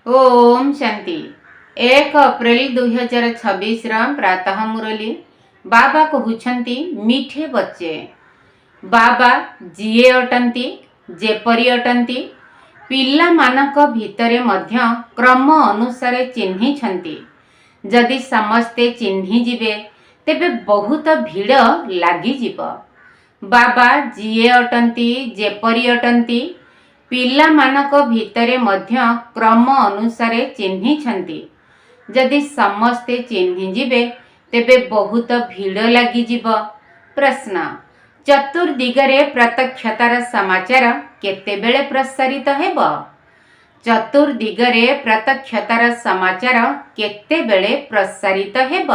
ओम शांति। 1 अप्रैल 2026 प्रातः मुरली बाबा कहउछंती मीठे बच्चे बाबा जिए अटंती जेपरी अटंती पिला मानक भितरे मध्य क्रम अनुसार चिन्ही छंती। जदि समस्ते चिन्ही जिबे तेबे बहुत भीड़ लागी जिब। बाबा जिए अटंती जेपरी अटंती पिला मानक भितरे मध्य क्रम अनुसार चिन्ही छंती। जदि समस्ते चिन्ही जिबे तेबे बहुत भीड़ लागी जिब। प्रश्न, चतुर्दिगरे प्रत्यक्षतार समाचार केतेबेले प्रसारित हेब? चतुर्दिगरे प्रत्यक्षतार समाचार केतेबेले प्रसारित हेब?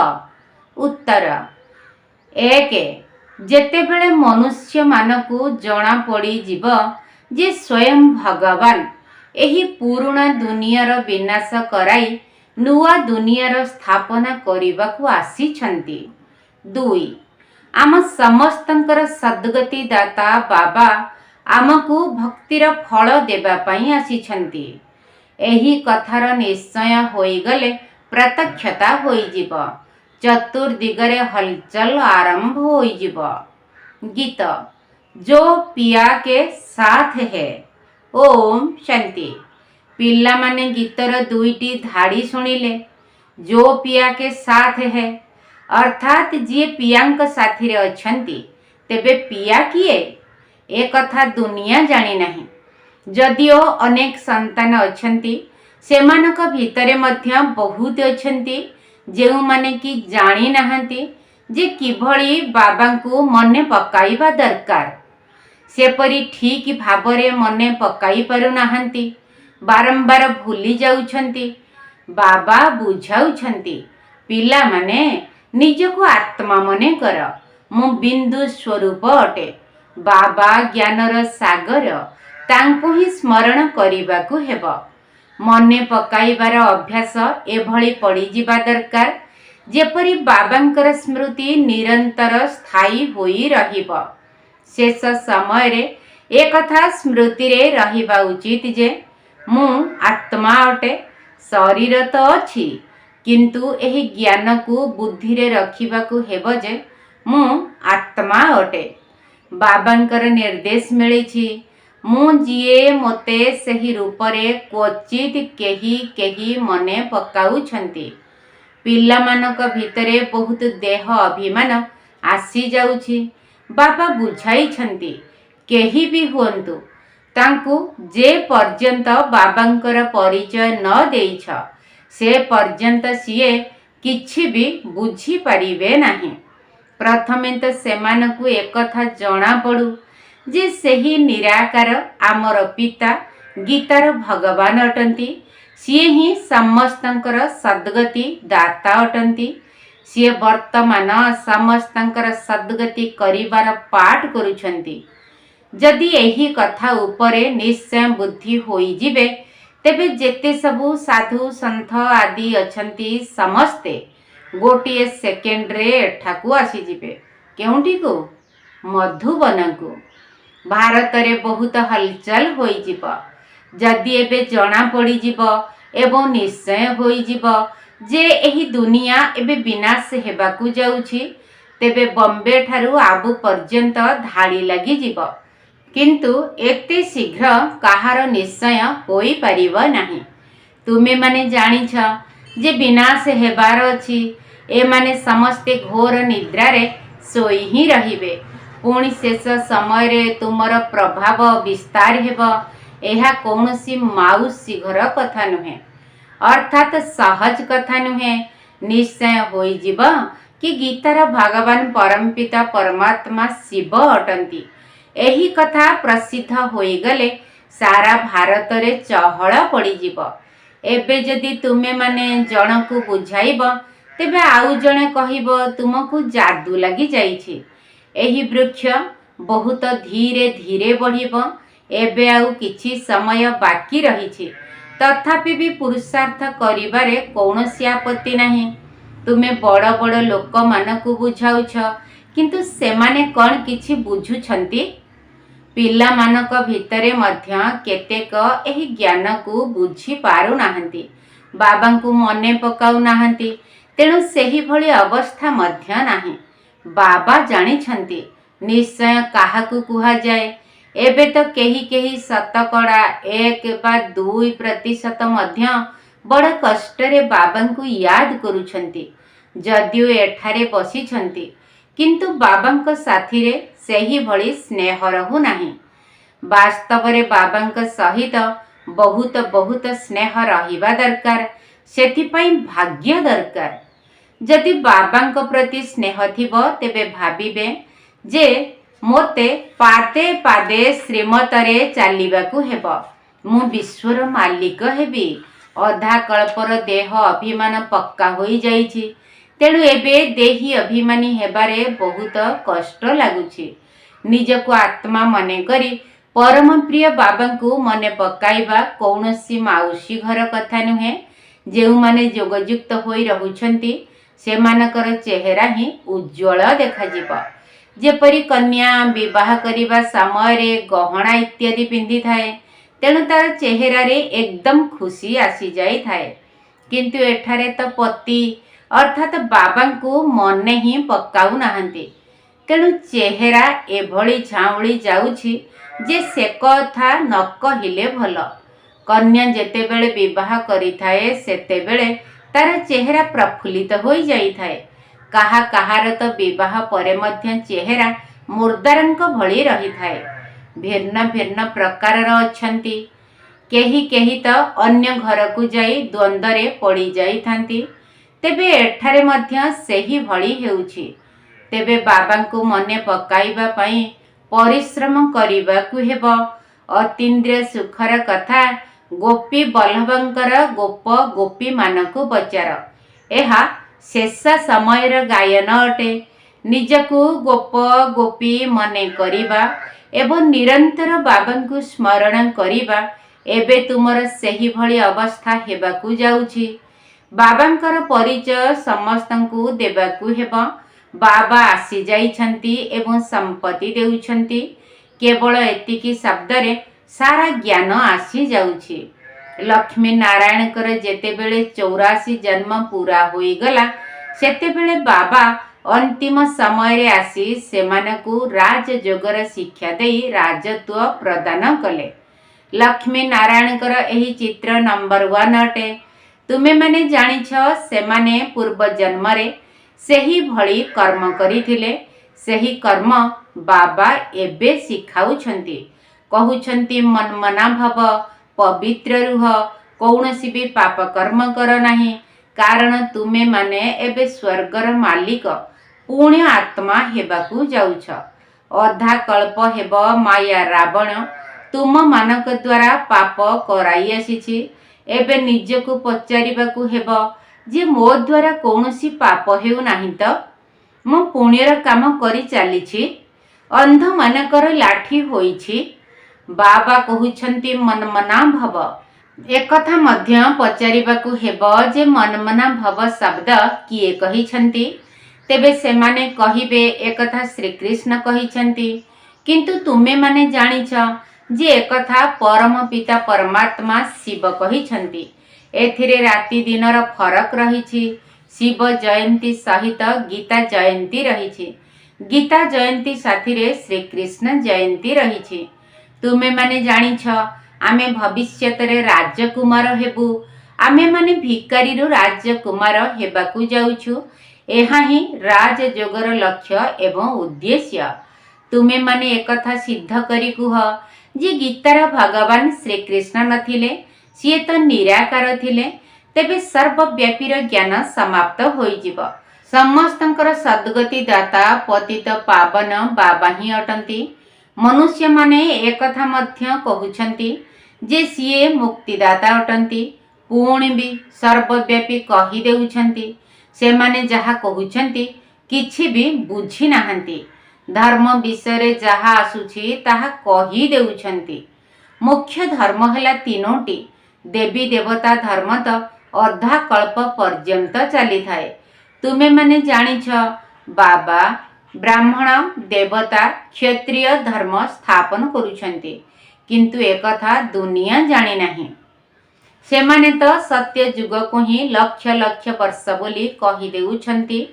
उत्तर, 1 जेतेबेले मनुष्य मानकु जणा पड़ी जिब जे स्वयं भगवान एही पुराणा दुनियार विनाश कराई नुआ दुनियार स्थापना करिबाकु आसीछंती। 2 आम समस्तंकर सद्गति दाता बाबा आमकु भक्तिर फल देबा पई आसीछंती। एही कथार निश्चय होइगले प्रत्यक्षता होइजिब। चतुर्दिगरे हलचल आरंभ होइजिब। गीत जो पिया के साथ है। ओम शांति। पिला माने गीतर दुईटी धाड़ी सुनिले जो पिया के साथ है अर्थात जी पियांक साथी रे अछंती तेबे पिया किए ए कथा दुनिया जानी नहीं। जदिओ अनेक संतान अछंती सेमानक भितरे मध्य बहुत अछंती जेउ माने कि जानी नाहंती जे किभली बाबांकु मने पकाइबा दरकार। सेपरी ठीक भावरे मने पकाई पारु नाहंती, बारंबार भूली जाउछंती। बाबा बुझाउछंती पिला माने निजको आत्मा मने कर, मु बिंदु स्वरूप अटे। बाबा ज्ञानर सागर तांको ही स्मरण करिबाकु हेब। मने पकाइबार अभ्यास एभली पड़ी जिबा दरकार जेपरी बाबांकर स्मृति निरंतर स्थायी होई रहिब। शेष समय रे एक कथा स्मृति रे रहिबा उचित जे मु आत्मा अटे, शरीर तो अछि किंतु एही ज्ञान को बुद्धि रे रखिबाकु हेब जे मु आत्मा अटे। बाबांकर निर्देश मिलिछि मु जिए मोते सही रूप रे क्वचित केही केही मने पकाउछंती। पिला मानक भितरे बहुत देह अभिमान आसी जाउछि। बाबा बुझाई छंती केही भी हुंतु तांकु जे पर्यंत बाबांकर परिचय न देइछ से पर्यंत सिए किछि भी बुझी परिबे नाही। प्रथमे तो सेमानकु एक कथा जणा पड़ू जे सही निराकार आमर पिता गीतार भगवान अटंती। सिए ही समस्तंकर सद्गति दाता अटंती। सी वर्तमान समस्तंकर सद्गति करिबार पाठ करुछंती। जदि एही कथा उपरे निश्चय बुद्धि होई जिबे तेबे जेते सबु साधु संत आदि अछंती समस्ते गोटिए सेकेंड रे एठाकु आसी जिबे। केउंठी को? मधुबन को। भारत रे बहुत हलचल होई जिब। जदि एबे जणा पड़ी जिब एवं निश्चय होई जिब जे एही दुनिया एबे विनाश हेबाकु जाउछि तेबे बॉम्बे ठारू आबु पर्यंत धाड़ी लगी जिब। किंतु एते शीघ्र काहार निश्चय होई परिब नाही। तुमे माने जानिछ जे विनाश हेबार अछि। ए माने समस्ते घोर निद्रा रे सोई ही रहिबे। पुणी शेष समय रे तुमर प्रभाव विस्तार हेब। एहा कौनसी माउसी घर कथा नुहे, अर्थात सहज कथा नुहे। निश्चय होई जिब कि गीतार भगवान परमपिता परमात्मा शिव अटंती। एही कथा प्रसिद्ध होई गले सारा भारत रे चहल पड़ी जिब। एबे जदि तुमे माने जणकु बुझाइब तेबे आउ जणे कहिब तुमकु जादू लगी जाइछि। एही वृक्ष बहुत धीरे धीरे बढ़िब। एबे आउ किछि समय बाकी रहिछि तथापि भी पुरुषार्थ करिबारे कौनसी आपत्ति नाही। तुमे बड़ बड़ लोक मानकु बुझाउछ किंतु सेमाने कौन किछि बुझुछंती? ପିଲାମାନଙ୍କ ଭିତରେ ମଧ୍ୟ କେତେକ ଏହି ଜ୍ଞାନକୁ ବୁଝି ପାରୁନାହାନ୍ତି, ବାବାଙ୍କୁ ମନେ ପକାଉନାହାନ୍ତି। ତେଣୁ ସେହିଭଳି ଅବସ୍ଥା ମଧ୍ୟ ନାହିଁ। ବାବା ଜାଣିଛନ୍ତି ନିଶ୍ଚୟ କାହାକୁ କୁହାଯାଏ। ଏବେ ତ କେହି କେହି ଶତକଡ଼ା 1 ବା 2% ମଧ୍ୟ ବଡ଼ କଷ୍ଟରେ ବାବାଙ୍କୁ ୟାଦ କରୁଛନ୍ତି, ଯଦିଓ ଏଠାରେ ବସିଛନ୍ତି, କିନ୍ତୁ ବାବାଙ୍କ ସାଥିରେ ସେହିଭଳି ସ୍ନେହ ରହୁନାହିଁ। ବାସ୍ତବରେ ବାବାଙ୍କ ସହିତ ବହୁତ ବହୁତ ସ୍ନେହ ରହିବା ଦରକାର। ସେଥିପାଇଁ ଭାଗ୍ୟ ଦରକାର। ଯଦି ବାବାଙ୍କ ପ୍ରତି ସ୍ନେହ ଥିବ, ତେବେ ଭାବିବେ ଯେ ମୋତେ ପାଦେ ପାଦେ ଶ୍ରୀମତରେ ଚାଲିବାକୁ ହେବ। ମୁଁ ବିଶ୍ୱର ମାଲିକ ହେବି। ଅଧା କଳ୍ପର ଦେହ ଅଭିମାନ ପକ୍କା ହୋଇଯାଇଛି। ତେଣୁ ଏବେ ଦେହୀ ଅଭିମାନୀ ହେବାରେ ବହୁତ କଷ୍ଟ ଲାଗୁଛି। ନିଜକୁ ଆତ୍ମା ମନେକରି ପରମ ପ୍ରିୟ ବାବାଙ୍କୁ ମନେ ପକାଇବା କୌଣସି ମାଉସୀ ଘର କଥା ନୁହେଁ। ଯେଉଁମାନେ ଯୋଗଯୁକ୍ତ ହୋଇ ରହୁଛନ୍ତି ସେମାନଙ୍କର ଚେହେରା ହିଁ ଉଜ୍ଜ୍ୱଳ ଦେଖାଯିବ। ଯେପରି କନ୍ୟା ବିବାହ କରିବା ସମୟରେ ଗହଣା ଇତ୍ୟାଦି ପିନ୍ଧିଥାଏ, ତେଣୁ ତାର ଚେହେରାରେ ଏକଦମ ଖୁସି ଆସିଯାଇଥାଏ। କିନ୍ତୁ ଏଠାରେ ତ ପତି ଅର୍ଥାତ୍ ବାବାଙ୍କୁ ମନେ ହିଁ ପକାଉନାହାନ୍ତି। ତେଣୁ ଚେହେରା ଏଭଳି ଝାଉଁଳି ଯାଉଛି ଯେ ସେ କଥା ନ କହିଲେ ଭଲ। କନ୍ୟା ଯେତେବେଳେ ବିବାହ କରିଥାଏ ସେତେବେଳେ ତାର ଚେହେରା ପ୍ରଫୁଲ୍ଲିତ ହୋଇଯାଇଥାଏ। କାହା କାହାର ତ ବିବାହ ପରେ ମଧ୍ୟ ଚେହେରା ମୁର୍ଦାରଙ୍କ ଭଳି ରହିଥାଏ। ଭିନ୍ନ ଭିନ୍ନ ପ୍ରକାରର ଅଛନ୍ତି। କେହି କେହି ତ ଅନ୍ୟ ଘରକୁ ଯାଇ ଦ୍ୱନ୍ଦ୍ୱରେ ପଡ଼ିଯାଇଥାନ୍ତି। ତେବେ ଏଠାରେ ମଧ୍ୟ ସେହିଭଳି ହେଉଛି। ତେବେ ବାବାଙ୍କୁ ମନେ ପକାଇବା ପାଇଁ ପରିଶ୍ରମ କରିବାକୁ ହେବ। ଅତୀନ୍ଦ୍ରିୟ ସୁଖର କଥା ଗୋପୀ ବଲ୍ଲଭଙ୍କର ଗୋପ ଗୋପୀମାନଙ୍କୁ ପଚାର। ଏହା ଶେଷ ସମୟର ଗାୟନ ଅଟେ। ନିଜକୁ ଗୋପ ଗୋପୀ ମନେ କରିବା ଏବଂ ନିରନ୍ତର ବାବାଙ୍କୁ ସ୍ମରଣ କରିବା, ଏବେ ତୁମର ସେହିଭଳି ଅବସ୍ଥା ହେବାକୁ ଯାଉଛି। ବାବାଙ୍କର ପରିଚୟ ସମସ୍ତଙ୍କୁ ଦେବାକୁ ହେବ। ବାବା ଆସିଯାଇଛନ୍ତି ଏବଂ ସମ୍ପତ୍ତି ଦେଉଛନ୍ତି। କେବଳ ଏତିକି ଶବ୍ଦରେ ସାରା ଜ୍ଞାନ ଆସିଯାଉଛି। ଲକ୍ଷ୍ମୀ ନାରାୟଣଙ୍କର ଯେତେବେଳେ 84 ଜନ୍ମ ପୁରା ହୋଇଗଲା, ସେତେବେଳେ ବାବା ଅନ୍ତିମ ସମୟରେ ଆସି ସେମାନଙ୍କୁ ରାଜଯୋଗର ଶିକ୍ଷା ଦେଇ ରାଜତ୍ୱ ପ୍ରଦାନ କଲେ। ଲକ୍ଷ୍ମୀ ନାରାୟଣଙ୍କର ଏହି ଚିତ୍ର ନମ୍ବର 1 ଅଟେ। ତୁମେମାନେ ଜାଣିଛ ସେମାନେ ପୂର୍ବ ଜନ୍ମରେ ସେହିଭଳି କର୍ମ କରିଥିଲେ। ସେହି କର୍ମ ବାବା ଏବେ ଶିଖାଉଛନ୍ତି। କହୁଛନ୍ତି ମନ୍ମନା ଭବ, ପବିତ୍ର ରୁହ, କୌଣସି ବି ପାପ କର୍ମ କର ନାହିଁ। କାରଣ ତୁମେମାନେ ଏବେ ସ୍ୱର୍ଗର ମାଲିକ ପୁଣ୍ୟ ଆତ୍ମା ହେବାକୁ ଯାଉଛ। ଅଧା କଳ୍ପ ହେବ ମାୟା ରାବଣ ତୁମମାନଙ୍କ ଦ୍ୱାରା ପାପ କରାଇ ଆସିଛି। ଏବେ ନିଜକୁ ପଚାରିବାକୁ ହେବ ଯେ ମୋ ଦ୍ୱାରା କୌଣସି ପାପ ହେଉନାହିଁ ତ? ମୁଁ ପୁଣ୍ୟର କାମ କରି ଚାଲିଛି। ଅନ୍ଧମାନଙ୍କର ଲାଠି ହୋଇଛି। ବାବା କହୁଛନ୍ତି ମନ୍ମନା ଭବ। ଏକଥା ମଧ୍ୟ ପଚାରିବାକୁ ହେବ ଯେ ମନ୍ମନା ଭବ ଶବ୍ଦ କିଏ କହିଛନ୍ତି? ତେବେ ସେମାନେ କହିବେ ଏକଥା ଶ୍ରୀକୃଷ୍ଣ କହିଛନ୍ତି। କିନ୍ତୁ ତୁମେମାନେ ଜାଣିଛ ଯେ ଏକଥା ପରମ ପିତା ପରମାତ୍ମା ଶିବ କହିଛନ୍ତି। ଏଥିରେ ରାତି ଦିନର ଫରକ ରହିଛି। ଶିବ ଜୟନ୍ତୀ ସହିତ ଗୀତା ଜୟନ୍ତୀ ରହିଛି। ଗୀତା ଜୟନ୍ତୀ ସାଥିରେ ଶ୍ରୀକୃଷ୍ଣ ଜୟନ୍ତୀ ରହିଛି। ତୁମେମାନେ ଜାଣିଛ ଆମେ ଭବିଷ୍ୟତରେ ରାଜକୁମାର ହେବୁ। ଆମେମାନେ ଭିକାରୀରୁ ରାଜକୁମାର ହେବାକୁ ଯାଉଛୁ। ଏହା ହିଁ ରାଜଯୋଗର ଲକ୍ଷ୍ୟ ଏବଂ ଉଦ୍ଦେଶ୍ୟ। ତୁମେମାନେ ଏକଥା ସିଦ୍ଧ କରି କୁହ ଯେ ଗୀତାର ଭଗବାନ ଶ୍ରୀକୃଷ୍ଣ ନଥିଲେ, ସିଏ ତ ନିରାକାର ଥିଲେ। ତେବେ ସର୍ବବ୍ୟାପୀର ଜ୍ଞାନ ସମାପ୍ତ ହୋଇଯିବ। ସମସ୍ତଙ୍କର ସଦ୍ଗତି ଦାତା ପତିତ ପାବନ ବାବା ହିଁ ଅଟନ୍ତି। ମନୁଷ୍ୟମାନେ ଏକଥା ମଧ୍ୟ କହୁଛନ୍ତି ଯେ ସିଏ ମୁକ୍ତିଦାତା ଅଟନ୍ତି। ପୁଣି ବି ସର୍ବବ୍ୟାପୀ କହିଦେଉଛନ୍ତି। ସେମାନେ ଯାହା କହୁଛନ୍ତି କିଛି ବି ବୁଝି ନାହାନ୍ତି। ଧର୍ମ ବିଷୟରେ ଯାହା ଆସୁଛି ତାହା କହିଦେଉଛନ୍ତି। ମୁଖ୍ୟ ଧର୍ମ ହେଲା 3ଟି। ଦେବୀ ଦେବତା ଧର୍ମ ତ ଅଧା କଳ୍ପ ପର୍ଯ୍ୟନ୍ତ ଚାଲିଥାଏ। ତୁମେମାନେ ଜାଣିଛ ବାବା ब्राह्मण देवता क्षत्रिय धर्म स्थापन करुछंती, किंतु एकथा दुनिया जानी नहीं। सेमाने तो सत्य जुग को ही लक्ष लक्ष वर्ष बोली कही देउछंती।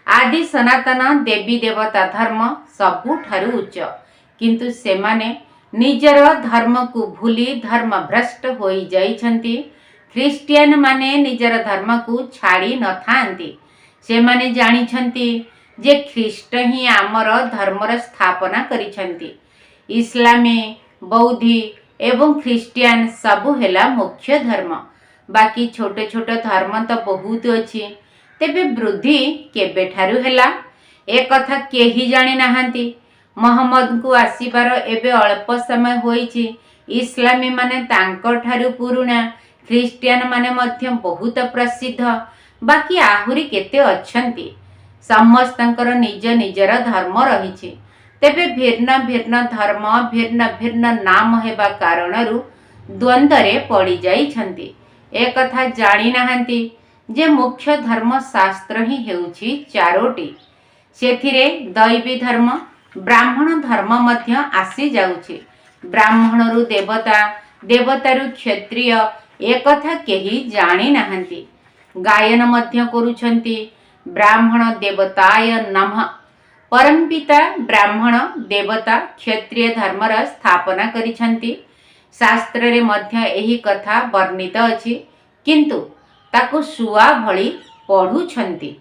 आदि सनातन देवी देवता धर्म सबुठारु उच्च, किंतु सेमाने निजर धर्म को भूली धर्म भ्रष्ट होई जाइछंती। ख्रिस्टियन माने निजर धर्म को छाड़ी न थांती। सेमाने जानिछंती जे ख्रीष्ट ही आमर धर्मर स्थापना करिछंती। इस्लामी बौद्धी एवं ख्रिस्टियन सबु हेला मुख्य धर्म, बाकी छोटे छोटे धर्म तो बहुत अच्छी। तेबे वृद्धि केबेठारु हेला ए कथा केही जानी नाहांती। मोहम्मद को आसीबार एबे अल्प समय होईची। इस्लामी माने तांको ठारु पुरुणा, ख्रिस्टियन माने मध्य बहुत प्रसिद्ध, बाकी आहुरी केते अछंती। समस्तंकर निज निजर धर्म रहिछि। तेबे भिन्न भिन्न धर्म भिन्न भिन्न नाम हेबा कारणरू द्वंद्वरे पड़ी जाइछंती। ए कथा जानी नाहांती जे मुख्य धर्म शास्त्र ही हेउछि चारोटी। सेथिरे दैवी धर्म ब्राह्मण धर्म मध्य आसी जाउछि। ब्राह्मणरू देवता, देवतारू क्षत्रिय ए कथा केही जानी नाहांती। गायन मध्य करुछंती ब्राह्मण देवताय नमः। परमपिता ब्राह्मण देवता क्षत्रिय धर्मर स्थापना करिछंती। शास्त्र रे मध्य एही कथा वर्णित अछि, किंतु ताकु सुआ भଳି पढुछंती।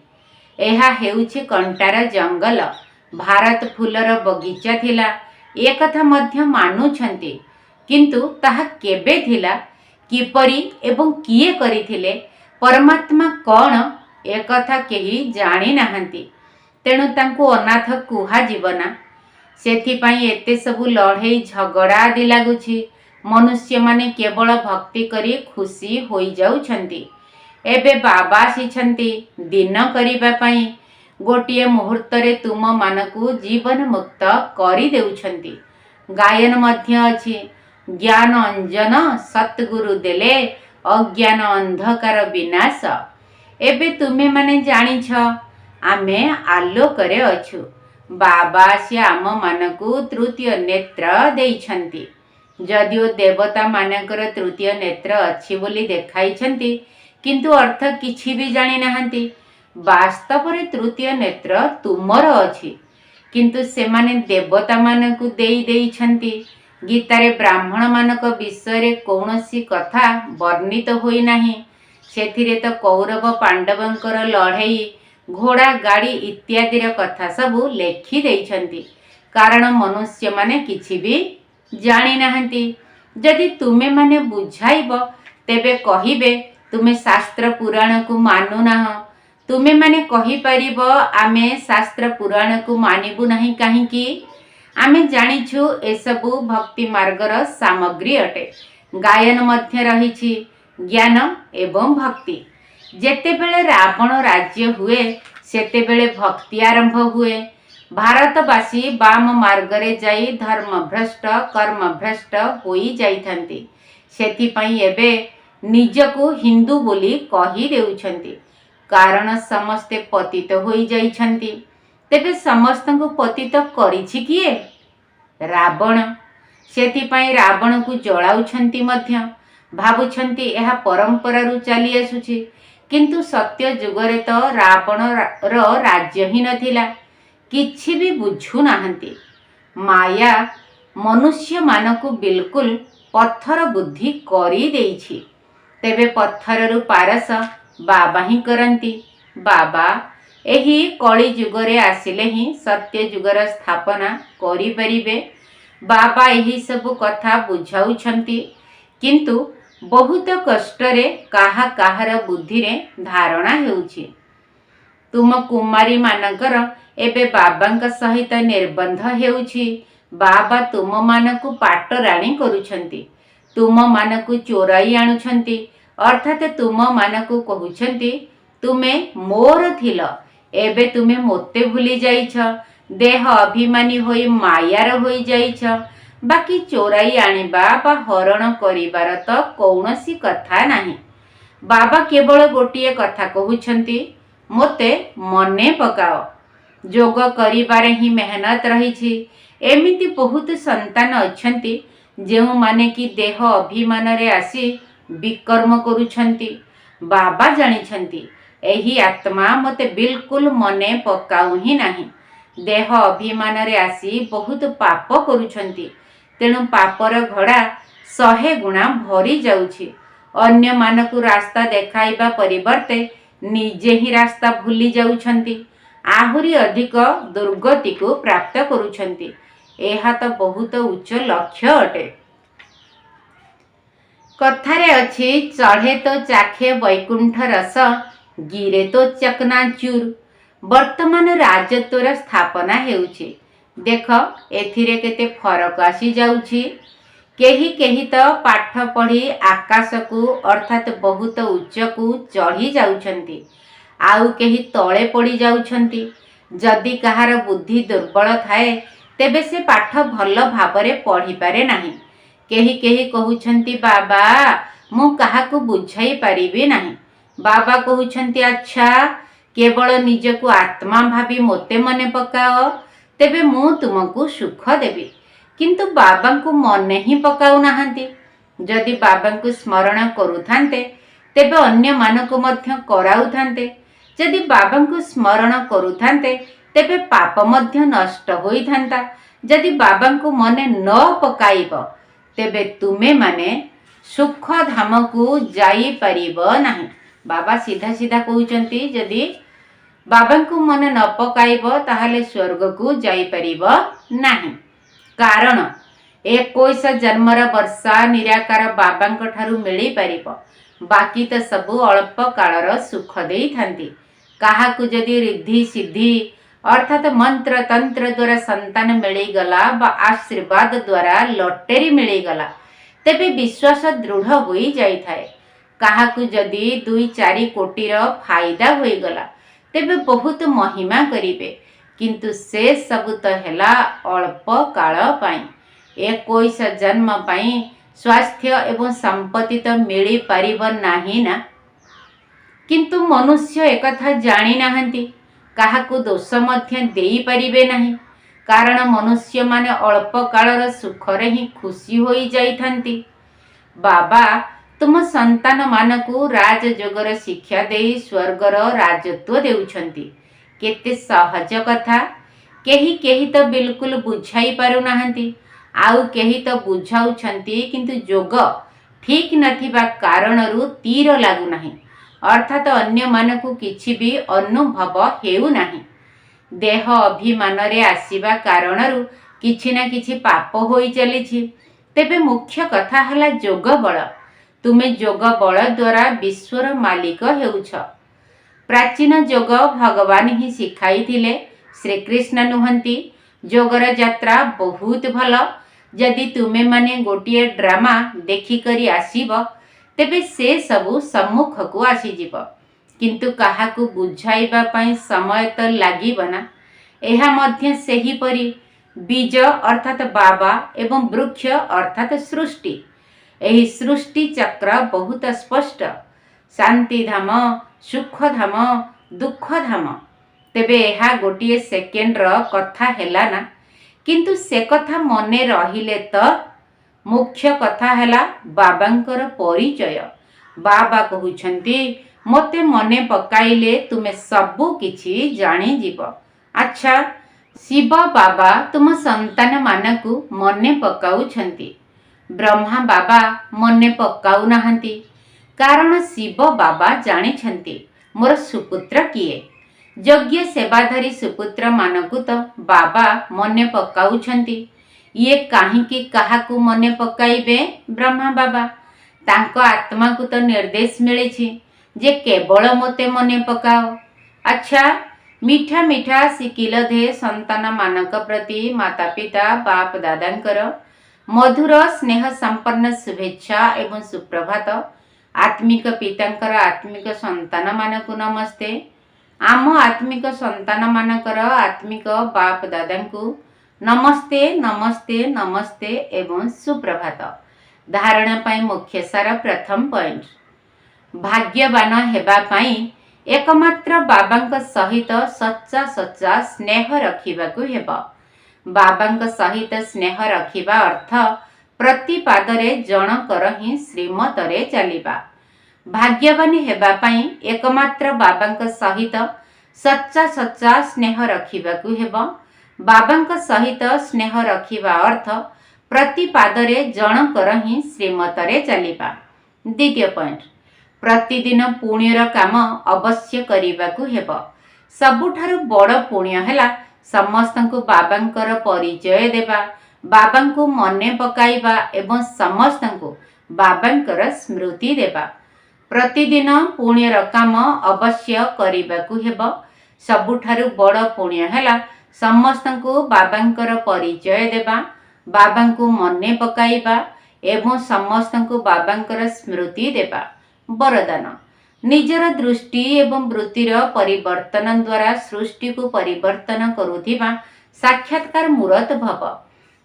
एहा हेउछि कंटार जंगल, भारत फुलर बगीचा थिला ए कथा मध्य मानुछंती, किंतु ताहा केबे थिला, किपरि एवं किए करिथिले, परमात्मा कौन ए कथा केही जानी नाहांती। तेणु तांकु अनाथ कुहा जीवना। सेथिपाई एते सबु लड़ाई झगड़ा आदि लागुछि। मनुष्य माने केवल भक्ति करी खुशी होई जाउछंती। एबे बाबा आसीछंती दिन करिबा पाई। गोटिए मुहूर्त रे तुम मानकु जीवन मुक्त करी देउछंती। गायन मध्य अछि ज्ञान अंजन सतगुरु देले अज्ञान अंधकार विनाश। एबे तुमे माने जानिछ आमे आलोकरे अछु। बाबा से आम मानकु तृतीय नेत्र देइछंती। जदिओ देवता मानकर तृतीय नेत्र अछि बोली देखाइछंती, किंतु अर्थ किछि भी जानी नाहांती। वास्तव रे तृतीय नेत्र तुमर अछि, किंतु सेमाने देवता मानकु देई देइछंती। गीतारे ब्राह्मण मानक विषय रे कौनसी कथा वर्णित होई नाही। सेथिरे तो कौरव पांडवंकर लड़ाई, घोड़ा गाड़ी इत्यादि कथा सबू लेखि देइछंती, कारण मनुष्य माने किछि भी जानी नाहंती। जदि तुमे माने बुझाइब तेबे कहिबे तुमे शास्त्र पुराण को मानु नाह। तुमे माने कहि परिब आमे शास्त्र पुराण को मानिबु नाही काहीकि आमे जानिछु एसबु भक्ति मार्गर सामग्री अटे। गायन मध्य रहिछि ज्ञान एवं भक्ति। जेतेबेले रावण राज्य हुए सेतेबेले भक्ति आरंभ हुए। भारतवासी वाम मार्गरे जाई धर्म भ्रष्ट कर्म भ्रष्ट होई जाइथांती। सेथिपाई एबे निजको हिंदू बोली कही देउछंती, कारण समस्ते पतित होई जाइछंती। तेबे समस्तଙ୍କୁ पतित करिछि किए? रावण। सेथिपाई रावण को जलाउछंती मध्य। भाबुछंती एहा परंपरा रु चली आसुछि, किंतु सत्य जुगरे तो रावण रो राज्य ही नथिला। किछि भी बुझु नाहंती। माया मनुष्य मानकु बिल्कुल पत्थर बुद्धि करी देइछि। तेबे पत्थर रु पारस बाबा ही करंती। बाबा एही कली जुगरे आसिले ही सत्य जुगर स्थापना करि परिबे। बाबा एही सब कथा बुझाउछंती, किंतु बहुत कष्टरे काहा काहार बुद्धि रे धारणा हेउछि। तुम कुमारी मानकर एबे बाबांक सहित निर्बंध हेउछि। बाबा तुम मानकु पाटराणी करुछंती, तुम मानकु चोराई आणुछंती, अर्थात तुम मानकु कहुछंती तुमे मोर थिल, एबे तुमे मोते भूली जाइछ। देह अभिमानी होई मायार होई जाइछ। बाकी चोराई आनिबा बा हरण करिबार तो कौनसी कथा नाही। बाबा केवल गोटिए कथा कहुछंती, मोते मने पकाओ। ଯୋଗ କରିବାରେ ହିଁ ମେହନତ ରହିଛି। ଏମିତି ବହୁତ ସନ୍ତାନ ଅଛନ୍ତି ଯେଉଁମାନେ କି ଦେହ ଅଭିମାନରେ ଆସି ବିକର୍ମ କରୁଛନ୍ତି। ବାବା ଜାଣିଛନ୍ତି ଏହି ଆତ୍ମା ମୋତେ ବିଲକୁଲ ମନେ ପକାଉ ହିଁ ନାହିଁ। ଦେହ ଅଭିମାନରେ ଆସି ବହୁତ ପାପ କରୁଛନ୍ତି। ତେଣୁ ପାପର ଘୋଡ଼ା 100 ଗୁଣା ଭରି ଯାଉଛି। ଅନ୍ୟମାନଙ୍କୁ ରାସ୍ତା ଦେଖାଇବା ପରିବର୍ତ୍ତେ ନିଜେ ହିଁ ରାସ୍ତା ଭୁଲି ଯାଉଛନ୍ତି। ଆହୁରି ଅଧିକ ଦୁର୍ଗତିକୁ ପ୍ରାପ୍ତ କରୁଛନ୍ତି। ଏହା ତ ବହୁତ ଉଚ୍ଚ ଲକ୍ଷ୍ୟ ଅଟେ। କଥାରେ ଅଛି, ଚଢ଼େ ତ ଚାଖେ ବୈକୁଣ୍ଠ ରସ, ଗିରେ ତ ଚକନାଚୁର। ବର୍ତ୍ତମାନ ରାଜତ୍ୱର ସ୍ଥାପନା ହେଉଛି। ଦେଖ ଏଥିରେ କେତେ ଫରକ ଆସିଯାଉଛି। କେହି ତ ପାଠ ପଢ଼ି ଆକାଶକୁ ଅର୍ଥାତ୍ ବହୁତ ଉଚ୍ଚକୁ ଚଢ଼ି ଯାଉଛନ୍ତି, ଆଉ କେହି ତଳେ ପଡ଼ି ଯାଉଛନ୍ତି। ଯଦି କାହାର ବୁଦ୍ଧି ଦୁର୍ବଳ ଥାଏ ତେବେ ସେ ପାଠ ଭଲ ଭାବରେ ପଢ଼ିପାରେ ନାହିଁ। କେହି କହୁଛନ୍ତି, ବାବା ମୁଁ କାହାକୁ ବୁଝାଇ ପାରିବି ନାହିଁ। ବାବା କହୁଛନ୍ତି, ଆଚ୍ଛା କେବଳ ନିଜକୁ ଆତ୍ମା ଭାବି ମୋତେ ମନେ ପକାଅ, ତେବେ ମୁଁ ତୁମକୁ ସୁଖ ଦେବି। କିନ୍ତୁ ବାବାଙ୍କୁ ମନେ ହିଁ ପକାଉ ନାହାନ୍ତି। ଯଦି ବାବାଙ୍କୁ ସ୍ମରଣ କରୁଥାନ୍ତେ ତେବେ ଅନ୍ୟମାନଙ୍କୁ ମଧ୍ୟ କରାଉଥାନ୍ତେ। ଯଦି ବାବାଙ୍କୁ ସ୍ମରଣ କରୁଥାନ୍ତେ ତେବେ ପାପ ମଧ୍ୟ ନଷ୍ଟ ହୋଇଥାନ୍ତା। ଯଦି ବାବାଙ୍କୁ ମନେ ନ ପକାଇବ ତେବେ ତୁମେମାନେ ସୁଖ ଧାମକୁ ଯାଇପାରିବ ନାହିଁ। ବାବା ସିଧା କହୁଛନ୍ତି, ଯଦି ବାବାଙ୍କୁ ମନେ ନ ପକାଇବ ତାହେଲେ ସ୍ୱର୍ଗକୁ ଯାଇପାରିବ ନାହିଁ। କାରଣ 21 ଜନ୍ମର ବର୍ଷା ନିରାକାର ବାବାଙ୍କ ଠାରୁ ମିଳିପାରିବ। ବାକି ତ ସବୁ ଅଳ୍ପ କାଳର ସୁଖ ଦେଇଥାନ୍ତି। କାହାକୁ ଯଦି ରିଦ୍ଧି ସିଦ୍ଧି ଅର୍ଥାତ୍ ମନ୍ତ୍ର ତନ୍ତ୍ର ଦ୍ୱାରା ସନ୍ତାନ ମିଳିଗଲା ବା ଆଶୀର୍ବାଦ ଦ୍ୱାରା ଲଟେରୀ ମିଳିଗଲା ତେବେ ବିଶ୍ୱାସ ଦୃଢ଼ ହୋଇଯାଇଥାଏ। କାହାକୁ ଯଦି 2-4 କୋଟିର ଫାଇଦା ହୋଇଗଲା ତେବେ ବହୁତ ମହିମା କରିବେ। କିନ୍ତୁ ସେ ସବୁ ତ ହେଲା ଅଳ୍ପ କାଳ ପାଇଁ। 21 ଜନ୍ମ ପାଇଁ ସ୍ୱାସ୍ଥ୍ୟ ଏବଂ ସମ୍ପତ୍ତି ତ ମିଳିପାରିବ ନାହିଁ ନା। କିନ୍ତୁ ମନୁଷ୍ୟ ଏକଥା ଜାଣିନାହାନ୍ତି। କାହାକୁ ଦୋଷ ମଧ୍ୟ ଦେଇପାରିବେ ନାହିଁ। କାରଣ ମନୁଷ୍ୟମାନେ ଅଳ୍ପ କାଳର ସୁଖରେ ହିଁ ଖୁସି ହୋଇଯାଇଥାନ୍ତି। ବାବା ତୁମ ସନ୍ତାନମାନଙ୍କୁ ରାଜଯୋଗର ଶିକ୍ଷା ଦେଇ ସ୍ୱର୍ଗର ରାଜତ୍ୱ ଦେଉଛନ୍ତି। କେତେ ସହଜ କଥା। କେହି ତ ବିଲକୁଲ ବୁଝାଇ ପାରୁନାହାନ୍ତି, ଆଉ କେହି ତ ବୁଝାଉଛନ୍ତି କିନ୍ତୁ ଯୋଗ ଠିକ୍ ନଥିବା କାରଣରୁ ତୀର ଲାଗୁନାହିଁ, ଅର୍ଥାତ୍ ଅନ୍ୟମାନଙ୍କୁ କିଛି ବି ଅନୁଭବ ହେଉନାହିଁ। ଦେହ ଅଭିମାନରେ ଆସିବା କାରଣରୁ କିଛି ନା କିଛି ପାପ ହୋଇ ଚାଲିଛି। ତେବେ ମୁଖ୍ୟ କଥା ହେଲା ଯୋଗ ବଳ। ତୁମେ ଯୋଗ ବଳ ଦ୍ୱାରା ବିଶ୍ୱର ମାଲିକ ହେଉଛ। ପ୍ରାଚୀନ ଯୋଗ ଭଗବାନ ହିଁ ଶିଖାଇଥିଲେ, ଶ୍ରୀକୃଷ୍ଣ ନୁହନ୍ତି। ଯୋଗର ଯାତ୍ରା ବହୁତ ଭଲ। ଯଦି ତୁମେମାନେ ଗୋଟିଏ ଡ୍ରାମା ଦେଖିକରି ଆସିବ ତେବେ ସେ ସବୁ ସମ୍ମୁଖକୁ ଆସିଯିବ। କିନ୍ତୁ କାହାକୁ ବୁଝାଇବା ପାଇଁ ସମୟ ତ ଲାଗିବ ନା। ଏହା ମଧ୍ୟ ସେହିପରି। ବୀଜ ଅର୍ଥାତ୍ ବାବା ଏବଂ ବୃକ୍ଷ ଅର୍ଥାତ୍ ସୃଷ୍ଟି। ଏହି ସୃଷ୍ଟି ଚକ୍ର ବହୁତ ସ୍ପଷ୍ଟ। ଶାନ୍ତିଧାମ, ସୁଖଧାମ, ଦୁଃଖଧାମ। ତେବେ ଏହା ଗୋଟିଏ ସେକେଣ୍ଡର କଥା ହେଲା ନା। କିନ୍ତୁ ସେ କଥା ମନେ ରହିଲେ ତ। ମୁଖ୍ୟ କଥା ହେଲା ବାବାଙ୍କର ପରିଚୟ। ବାବା କହୁଛନ୍ତି, ମୋତେ ମନେ ପକାଇଲେ ତୁମେ ସବୁ କିଛି ଜାଣିଯିବ। ଆଚ୍ଛା, ଶିବ ବାବା ତୁମ ସନ୍ତାନମାନଙ୍କୁ ମନେ ପକାଉଛନ୍ତି। ବ୍ରହ୍ମା ବାବା ମନେ ପକାଉ ନାହାନ୍ତି। କାରଣ ଶିବ ବାବା ଜାଣିଛନ୍ତି ମୋର ସୁପୁତ୍ର କିଏ। ଯୋଗ୍ୟ ସେବାଧାରୀ ସୁପୁତ୍ରମାନଙ୍କୁ ତ ବାବା ମନେ ପକାଉଛନ୍ତି। ଇଏ କାହିଁକି କାହାକୁ ମନେ ପକାଇବେ? ବ୍ରହ୍ମା ବାବା ତାଙ୍କ ଆତ୍ମାକୁ ତ ନିର୍ଦ୍ଦେଶ ମିଳିଛି ଯେ କେବଳ ମୋତେ ମନେ ପକାଅ। ଆଚ୍ଛା, ମିଠା ଶିକିଲ ଦେ ସନ୍ତାନମାନଙ୍କ ପ୍ରତି ମାତା ପିତା ବାପ ଦାଦାଙ୍କର ମଧୁର ସ୍ନେହ ସମ୍ପନ୍ନ ଶୁଭେଚ୍ଛା ଏବଂ ସୁପ୍ରଭାତ। ଆତ୍ମିକ ପିତାଙ୍କର ଆତ୍ମିକ ସନ୍ତାନମାନଙ୍କୁ ନମସ୍ତେ। ଆମ ଆତ୍ମିକ ସନ୍ତାନମାନଙ୍କର ଆତ୍ମିକ ବାପ ଦାଦାଙ୍କୁ ନମସ୍ତେ ନମସ୍ତେ ନମସ୍ତେ ଏବଂ ସୁପ୍ରଭାତ। ଧାରଣା ପାଇଁ ମୁଖ୍ୟ ସାର। ପ୍ରଥମ ପଏଣ୍ଟ, ଭାଗ୍ୟବାନ ହେବା ପାଇଁ एकमात्र बाबांक सहित सच्चा सच्चा स्नेह रखिबाकु हेब। बाबांक सहित स्नेह रखिबा अर्थ प्रति पादरे जनकर ही श्रीमतरे चलिबा। भाग्यवानी हेबा पई एकमात्र बाबांक सहित सच्चा सच्चा स्नेह रखिबाकु हेब। बाबांक सहित स्नेह रखिबा अर्थ प्रति पादरे जनकर ही श्रीमतरे चलिबा। द्वितीय पॉइंट, प्रतिदिन पुण्यर काम अवश्य करिबाकु हेब। सबुठारु बड़ पुण्य हेला समस्तंकु बाबांकर परिचय देबा, बाबांकु मने पकाइबा एवं समस्तंकु बाबांकर स्मृति देबा। प्रतिदिन पुण्यर काम अवश्य करिबाकु हेब। सबुठारु बड़ पुण्य हेला समस्तंकु बाबांकर परिचय देबा, बाबांकु मने पकाइबा एवं समस्तंकु बाबांकर स्मृति देबा। वरदान, निजर दृष्टि एवं वृत्तिर परिवर्तन द्वारा सृष्टि को परिवर्तन करुथिबा साक्षात्कार मूर्त भव।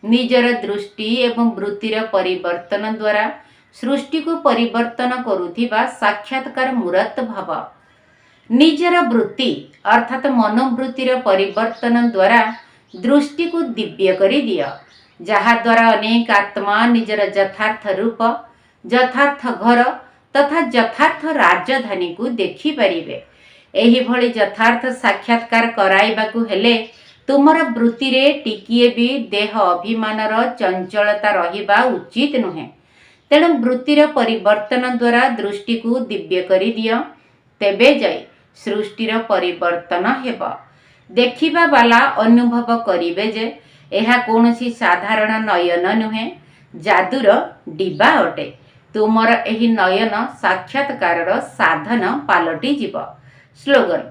निजर दृष्टि एवं वृत्तिर परिवर्तन द्वारा सृष्टि को परिवर्तन करुथिबा साक्षात्कार मूर्त भव। निजर वृत्ति अर्थात मनोवृत्तिर परिवर्तन द्वारा दृष्टि को दिव्य करि दिय, जहा द्वारा अनेक आत्मा निजर यथार्थ रूप, यथार्थ घर तथा यथार्थ राजधानी को देखि परिबे। एही भली यथार्थ साक्षात्कार कराइबाकु हेले तुमर वृत्ति रे टिकिए भी देह अभिमानर चंचलता रहिबा उचित नुहे। तेणु वृत्तिर परिवर्तन द्वारा दृष्टि को दिव्य करि दिय, तेबे जाई सृष्टिर परिवर्तन हेब। देखिबा वाला अनुभव करिबे जे एहा कोनोसी साधारण नयन नुहे, जादूर डिबा अटे। तुमर एही नयन साक्षात्कार साधन पालटी जीव। स्लोगन,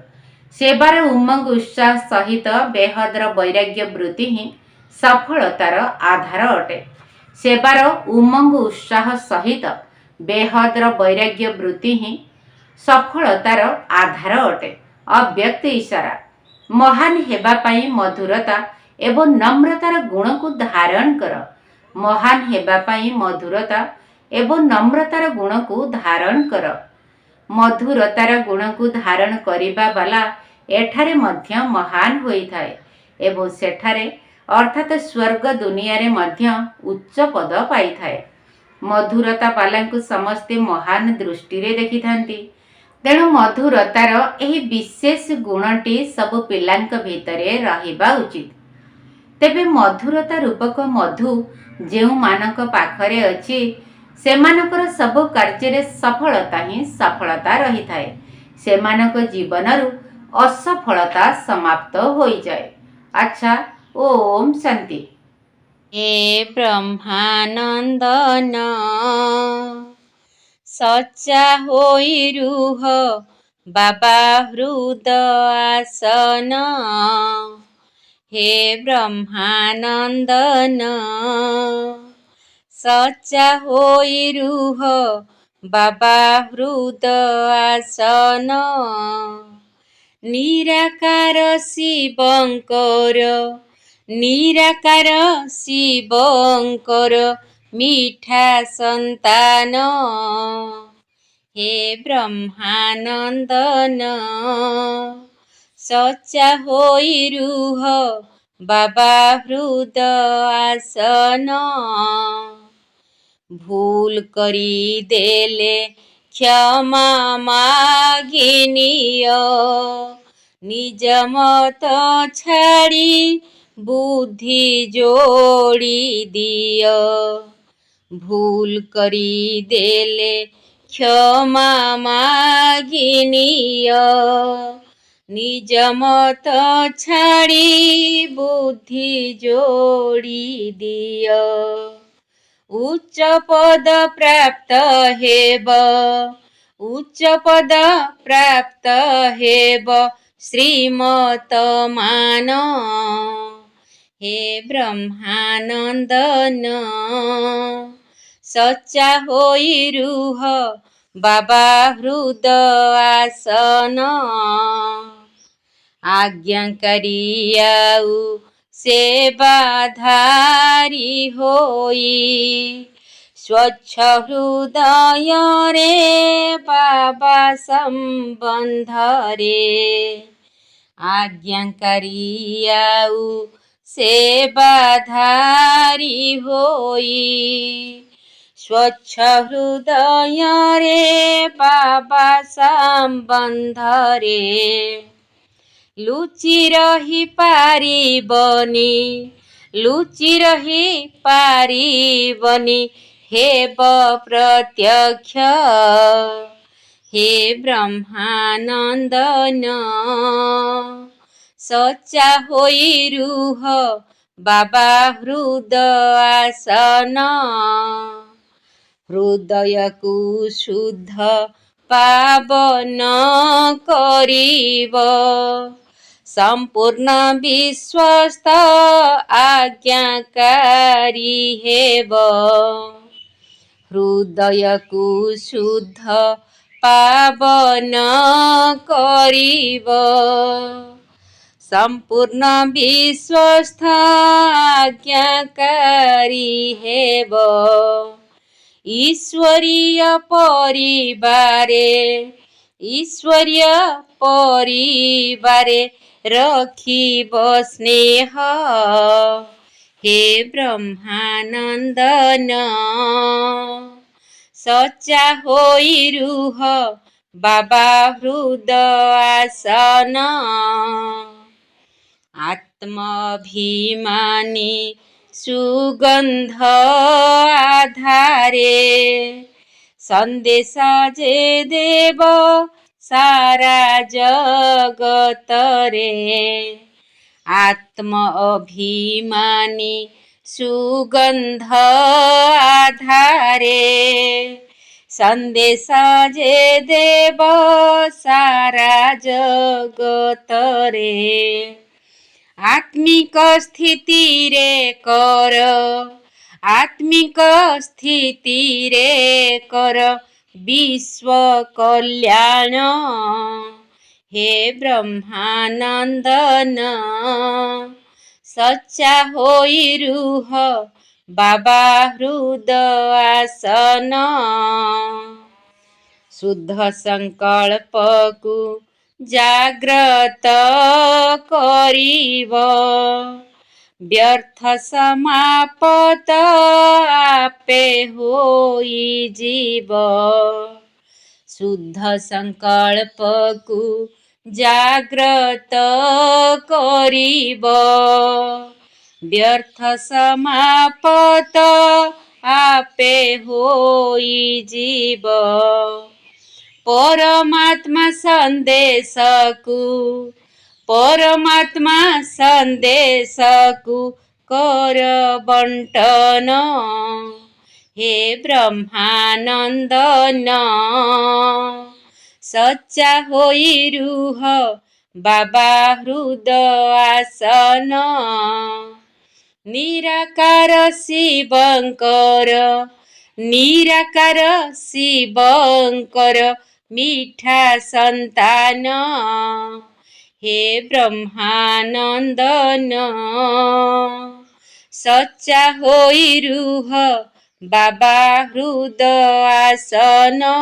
सेवार उमंग उत्साह सहित बेहदर वैराग्य वृत्ति ही सफलतार आधार अटे। सेवार उमंग उत्साह सहित बेहदर वैराग्य वृत्ति ही सफलतार आधार अटे। अव्यक्त इशारा, महान हेबा पाई मधुरता एवं नम्रतार गुण को धारण कर। महान हेबा पाई मधुरता एवं नम्रतार गुण को धारण कर। मधुरतार गुण को धारण करिबा वाला एठारे मध्य महान होई थाए एवं सेठारे अर्थात स्वर्ग दुनिया रे मध्य उच्च पद पाई थाए। मधुरता वाला समस्ते महान दृष्टि रे देखि थांती। तेणु मधुरतार एही विशेष गुणटी सब पिलांक भितरे रहिबा उचित। तेबे मधुरता रूपक मधु जेउ मानक पाखरे अछि सेमानकर सब कार्य सफलता ही सफलता रही थाए। सेमानक जीवनरु असफलता समाप्त होई जाए। अच्छा, ओम शांति। हे ब्रह्मानंदन सच्चा होई रूह बाबा हृदय आसन। हे ब्रह्मानंदन सच्चा होई रूह बाबा हृदय आसन। निराकार शिवंकर निराकार शिवंकर मिठा संतान। हे ब्रह्मानंदन सच्चा होई रूह बाबा हृदय आसन। भूल करी देले क्षमा मागिनिय, निज मत छाड़ी बुद्धि जोड़ी दिय। भूल करी देले क्षमा मागिनिय, निज मत छाड़ी बुद्धि जोड़ी दिय। उच्च पद प्राप्त हेब, उच्च पद प्राप्त हेब श्रीमत मान। हे ब्रह्मानंदन सच्चा होई रूह बाबा हृदय आसन। आज्ञाकारी आउ सेवाधारी होई ସ୍ୱଚ୍ଛ ହୃଦୟରେ ବାବା ସମ୍ବନ୍ଧରେ ଆଜ୍ଞାକାରୀ ଆଉ ସେବାଧାରୀ ହୋଇ ସ୍ୱଚ୍ଛ ହୃଦୟରେ ବାବା ସମ୍ବନ୍ଧରେ ଲୁଚି ରହି ପାରିବନି ହେବ ପ୍ରତ୍ୟକ୍ଷ ହେ ବ୍ରହ୍ମାନନ୍ଦନ ସଚ୍ଚା ହୋଇ ରୁହ ବାବା ହୃଦ ଆସନ ହୃଦୟକୁ ଶୁଦ୍ଧ ପାବନ କରିବ ସମ୍ପୂର୍ଣ୍ଣ ବିଶ୍ୱସ୍ତ ଆଜ୍ଞାକାରୀ ହେବ ହୃଦୟକୁ ଶୁଦ୍ଧ ପାବନ କରିବ ସମ୍ପୂର୍ଣ୍ଣ ବିଶ୍ୱସ୍ତ ଆଜ୍ଞାକାରୀ ହେବ ଈଶ୍ୱରୀୟ ପରିବାରେ ରଖିବ ସ୍ନେହ ହେ ବ୍ରହ୍ମାନନ୍ଦନ ସଚ୍ଚା ହୋଇ ରୁହ ବାବା ହୃଦ ଆସନ ଆତ୍ମାଭିମାନୀ ସୁଗନ୍ଧ ଆଧାରେ ସନ୍ଦେଶ ଯେ ଦେବ ସାରା ଜଗତରେ ଆତ୍ମ ଅଭିମାନୀ ସୁଗନ୍ଧ ଆଧାରେ ସନ୍ଦେଶ ଯେ ଦେବ ସାରା ଜଗତରେ ଆତ୍ମିକ ସ୍ଥିତିରେ କର ବିଶ୍ୱ କଲ୍ୟାଣ ହେ ବ୍ରହ୍ମାନନ୍ଦନ ସଚ୍ଚା ହୋଇ ରୁହ ବାବା ହୃଦ ଆସନ ଶୁଦ୍ଧ ସଂକଳ୍ପକୁ ଜାଗ୍ରତ କରିବ ବ୍ୟର୍ଥ ସମାପତ ଆପେ ହୋଇଯିବ ଶୁଦ୍ଧ ସଂକଳ୍ପକୁ ଜାଗ୍ରତ କରିବ ବ୍ୟର୍ଥ ସମାପତ ଆପେ ହୋଇଯିବ ପରମାତ୍ମା ସନ୍ଦେଶକୁ କର ବଣ୍ଟନ ହେ ବ୍ରହ୍ମାନନ୍ଦନ ସଚ୍ଚା ହୋଇ ରୁହ ବାବା ହୃଦ ଆସନ ନିରାକାର ଶିବଙ୍କର ମିଠା ସନ୍ତାନ ହେ ବ୍ରହ୍ମାନନ୍ଦନ ସଚ୍ଚା ହୋଇ ରୁହ ବାବା ହୃଦ ଆସନ